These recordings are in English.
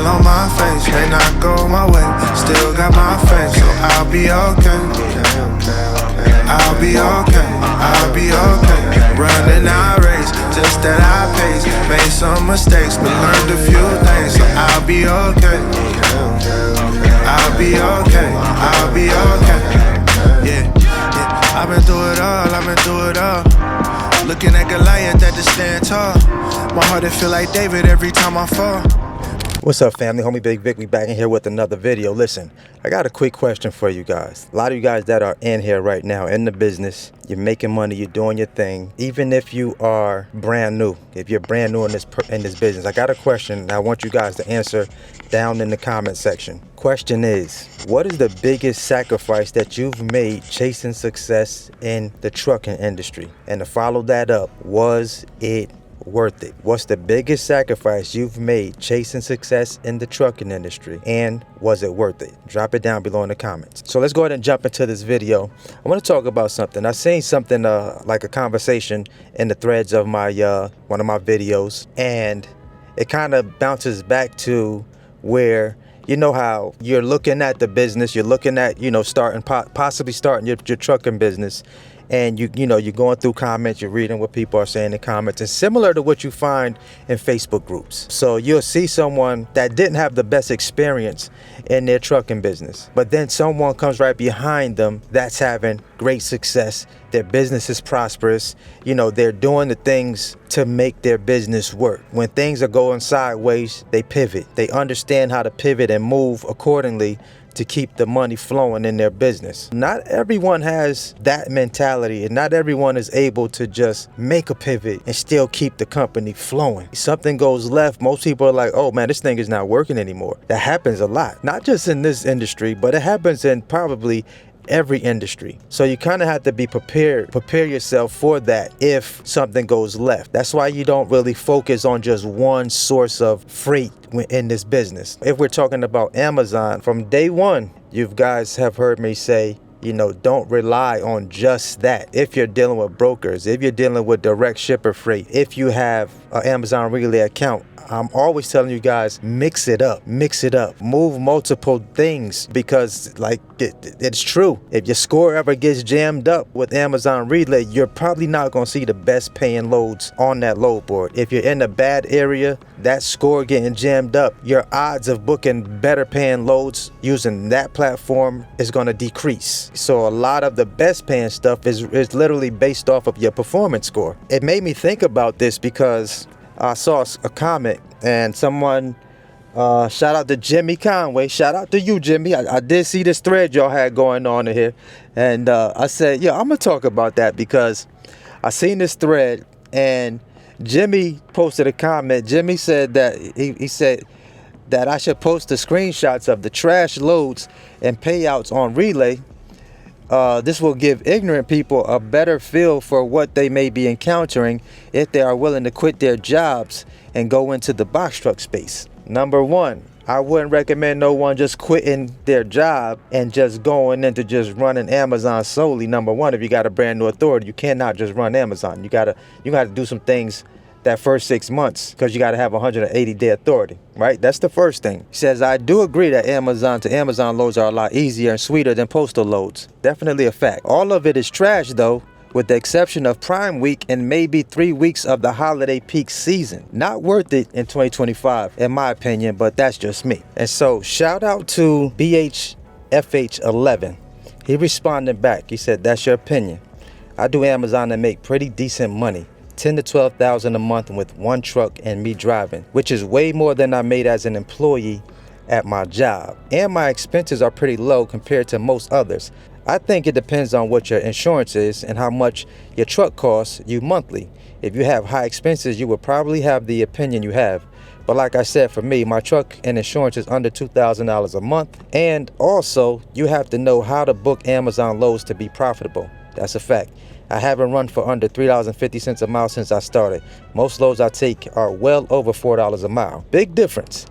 smile on my face. May not go my way, still got my faith, so I'll be okay. I'll be okay, I'll be okay. Running our race, just that I pace. Made some mistakes, but learned a few things, so I'll be okay. I'll be okay, I'll be okay. Yeah, I've been through it all, I've been through it all. Looking at Goliath that just stand tall. My heart, it feel like David every time I fall. What's up, family? Homie Bigg Vic, we back in here with another video. Listen, I got a quick question for you guys. A lot of you guys that are in here right now in the business, you're making money, you're doing your thing. Even if you are brand new, if you're brand new in this business, I got a question and I want you guys to answer down in the comment section. Question is, what is the biggest sacrifice that you've made chasing success in the trucking industry? And to follow that up, was it worth it? What's the biggest sacrifice you've made chasing success in the trucking industry, and was it worth it? Drop it down below in the comments. So let's go ahead and jump into this video. I want to talk about something. I seen something like a conversation in the threads of my one of my videos, and it kind of bounces back to where, you know how you're looking at the business, you're looking at, you know, possibly starting your trucking business, and you know, you're going through comments, you're reading what people are saying in comments. It's similar to what you find in Facebook groups. So you'll see someone that didn't have the best experience in their trucking business, but then someone comes right behind them that's having great success. Their business is prosperous. You know, they're doing the things to make their business work. When things are going sideways, they pivot. They understand how to pivot and move accordingly to keep the money flowing in their business. Not everyone has that mentality, and not everyone is able to just make a pivot and still keep the company flowing. Something goes left, most people are like, oh man, this thing is not working anymore. That happens a lot, not just in this industry, but it happens in probably every industry. So you kind of have to be prepared, prepare yourself for that if something goes left. That's why you don't really focus on just one source of freight in this business. If we're talking about Amazon, from day one, you guys have heard me say, you know, don't rely on just that. If you're dealing with brokers, if you're dealing with direct shipper freight, if you have an Amazon Relay account, I'm always telling you guys, mix it up, move multiple things, because like it's true. If your score ever gets jammed up with Amazon Relay, you're probably not going to see the best paying loads on that load board. If you're in a bad area, that score getting jammed up, your odds of booking better paying loads using that platform is going to decrease. So a lot of the best paying stuff is literally based off of your performance score. It made me think about this because I saw a comment and someone, shout out to Jimmy Conway. Shout out to you, Jimmy. I did see this thread y'all had going on in here. And I said, yeah, I'm going to talk about that because I seen this thread and Jimmy posted a comment. Jimmy said that he said that I should post the screenshots of the trash loads and payouts on Relay. This will give ignorant people a better feel for what they may be encountering if they are willing to quit their jobs and go into the box truck space. Number one, I wouldn't recommend no one just quitting their job and just going into just running Amazon solely. Number one, if you got a brand new authority, you cannot just run Amazon. You gotta do some things that first 6 months, because you got to have 180-day authority, right? That's the first thing. He says, I do agree that Amazon to Amazon loads are a lot easier and sweeter than postal loads. Definitely a fact. All of it is trash though, with the exception of Prime Week and maybe 3 weeks of the holiday peak season. Not worth it in 2025, in my opinion, but that's just me. And so shout out to BHFH11. He responded back. He said, that's your opinion. I do Amazon and make pretty decent money. 10 to 12,000 a month with one truck and me driving, which is way more than I made as an employee at my job. And my expenses are pretty low compared to most others. I think it depends on what your insurance is and how much your truck costs you monthly. If you have high expenses, you will probably have the opinion you have. But like I said, for me, my truck and insurance is under $2,000 a month. And also, you have to know how to book Amazon loads to be profitable. That's a fact. I haven't run for under $3.50 a mile since I started. Most loads I take are well over $4 a mile. Big difference.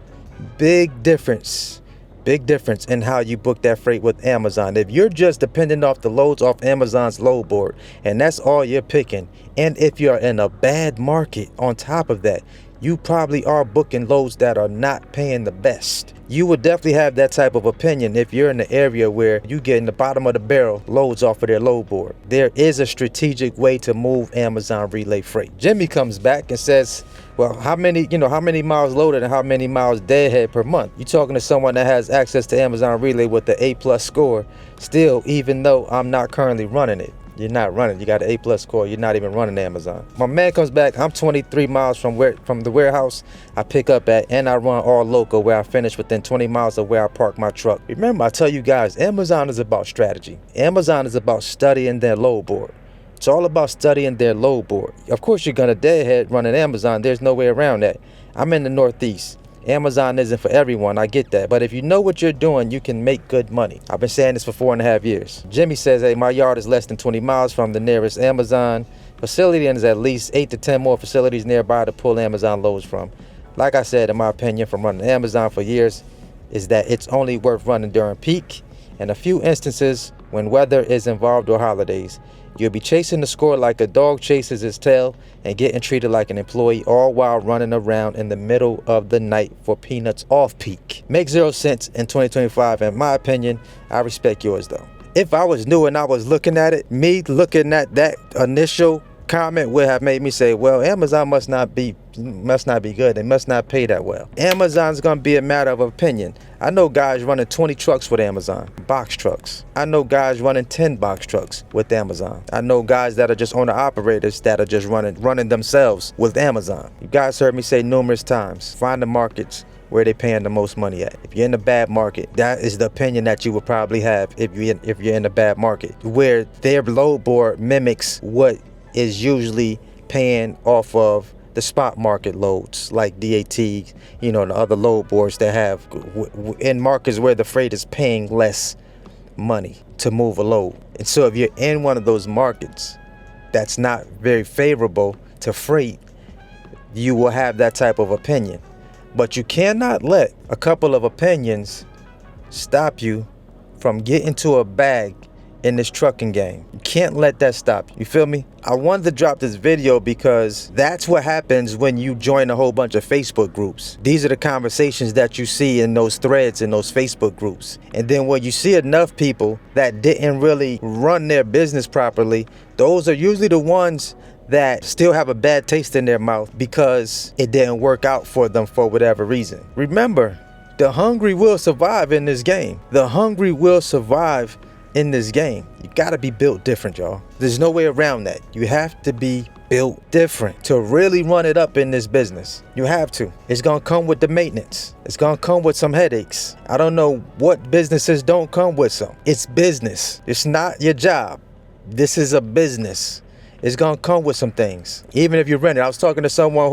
Big difference. Big difference in how you book that freight with Amazon. If you're just dependent off the loads off Amazon's load board and that's all you're picking, and if you're in a bad market on top of that, you probably are booking loads that are not paying the best. You would definitely have that type of opinion if you're in the area where you get in the bottom of the barrel loads off of their load board. There is a strategic way to move Amazon relay freight. Jimmy comes back and says, well, how many miles loaded and how many miles deadhead per month? You're talking to someone that has access to Amazon relay with the A+ score still, even though I'm not currently running it. You're not running. You got an A+ score. You're not even running Amazon. My man comes back. I'm 23 miles from the warehouse I pick up at, and I run all local where I finish within 20 miles of where I park my truck. Remember, I tell you guys, Amazon is about strategy. Amazon is about studying their load board. It's all about studying their load board. Of course, you're gonna deadhead running Amazon. There's no way around that. I'm in the Northeast. Amazon isn't for everyone, I get that. But if you know what you're doing, you can make good money. I've been saying this for 4.5 years. Jimmy says, hey, my yard is less than 20 miles from the nearest Amazon facility, and there's at least 8 to 10 more facilities nearby to pull Amazon loads from. Like I said, in my opinion, from running Amazon for years, is that it's only worth running during peak and a few instances when weather is involved or holidays. You'll be chasing the score like a dog chases his tail and getting treated like an employee, all while running around in the middle of the night for peanuts off peak. Makes 0 sense in 2025. In my opinion, I respect yours though. If I was new and I was looking at it, me looking at that initial comment would have made me say, well, Amazon must not be good. They must not pay that well. Amazon's gonna be a matter of opinion. I know guys running 20 trucks with Amazon, box trucks. I know guys running 10 box trucks with Amazon. I know guys that are just owner operators that are just running themselves with Amazon. You guys heard me say numerous times, find the markets where they're paying the most money at. If you're in a bad market, that is the opinion that you would probably have if you're in a bad market, where their load board mimics what is usually paying off of the spot market loads like DAT, and the other load boards that have in markets where the freight is paying less money to move a load. And so if you're in one of those markets that's not very favorable to freight, you will have that type of opinion. But you cannot let a couple of opinions stop you from getting to a bag in this trucking game. You can't let that stop you. You feel me? I wanted to drop this video because that's what happens when you join a whole bunch of Facebook groups. These are the conversations that you see in those threads in those Facebook groups. And then when you see enough people that didn't really run their business properly, those are usually the ones that still have a bad taste in their mouth because it didn't work out for them for whatever reason. Remember, the hungry will survive in this game. The hungry will survive in this game. You gotta be built different, y'all. There's no way around that. You have to be built different to really run it up in this business. You have to. It's gonna come with the maintenance. It's gonna come with some headaches. I don't know what businesses don't come with some. It's business. It's not your job. This is a business. It's gonna come with some things. Even if you rent it. I was talking to someone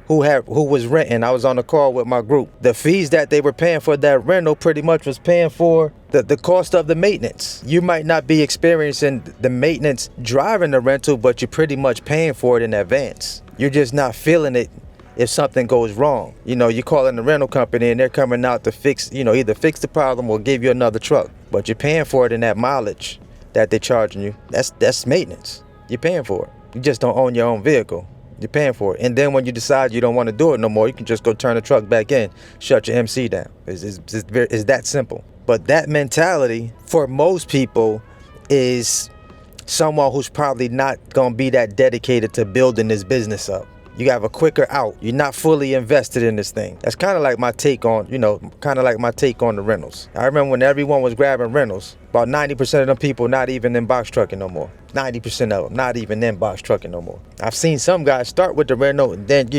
who was renting. I was on a call with my group. The fees that they were paying for that rental pretty much was paying for the cost of the maintenance. You might not be experiencing the maintenance driving the rental, but you're pretty much paying for it in advance. You're just not feeling it if something goes wrong. You call in the rental company and they're coming out to fix, either fix the problem or give you another truck. But you're paying for it in that mileage that they're charging you. That's maintenance. You're paying for it. You just don't own your own vehicle. You're paying for it. And then when you decide you don't want to do it no more, you can just go turn the truck back in, shut your MC down. It's that simple. But that mentality for most people is someone who's probably not going to be that dedicated to building this business up. You have a quicker out. You're not fully invested in this thing. That's kind of like my take on, the rentals. I remember when everyone was grabbing rentals, about 90% of them people not even in box trucking no more. 90% of them not even in box trucking no more. I've seen some guys start with the rental and then,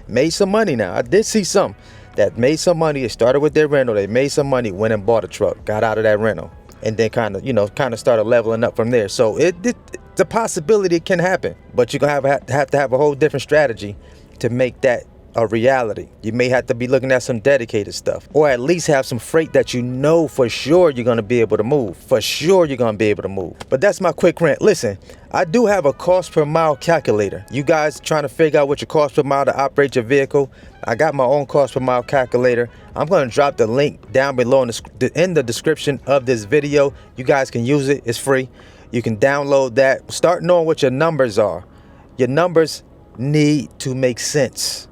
made some money now. I did see some that made some money. They started with their rental. They made some money, went and bought a truck, got out of that rental, and then kind of started leveling up from there. So the possibility can happen, but you're gonna have to have a whole different strategy to make that a reality. You may have to be looking at some dedicated stuff, or at least have some freight that for sure you're gonna be able to move. For sure you're gonna be able to move. But that's my quick rant. Listen, I do have a cost per mile calculator. You guys trying to figure out what your cost per mile to operate your vehicle? I got my own cost per mile calculator. I'm gonna drop the link down below in the description of this video. You guys can use it. It's free. You can download that. Start knowing what your numbers are. Your numbers need to make sense.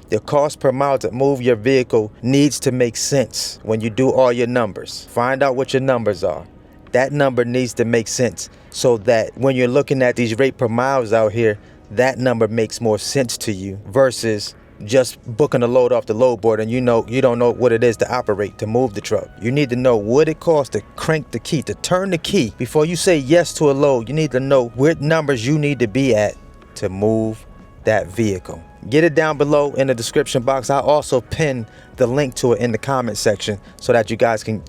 Your cost per mile to move your vehicle needs to make sense when you do all your numbers. Find out what your numbers are. That number needs to make sense so that when you're looking at these rate per miles out here, that number makes more sense to you versus just booking a load off the load board and you don't know what it is to operate, to move the truck. You need to know what it costs to crank the key, to turn the key. Before you say yes to a load, you need to know what numbers you need to be at to move that vehicle. Get it down below in the description box. I'll also pin the link to it in the comment section so that you guys can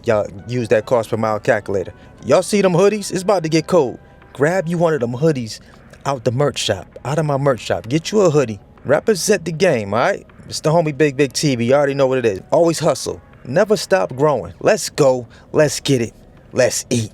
use that cost per mile calculator. Y'all see them hoodies? It's about to get cold. Grab you one of them hoodies out the merch shop, out of my merch shop. Get you a hoodie. Represent the game, all right? It's the homie Bigg Vic TV. You already know what it is. Always hustle. Never stop growing. Let's go. Let's get it. Let's eat.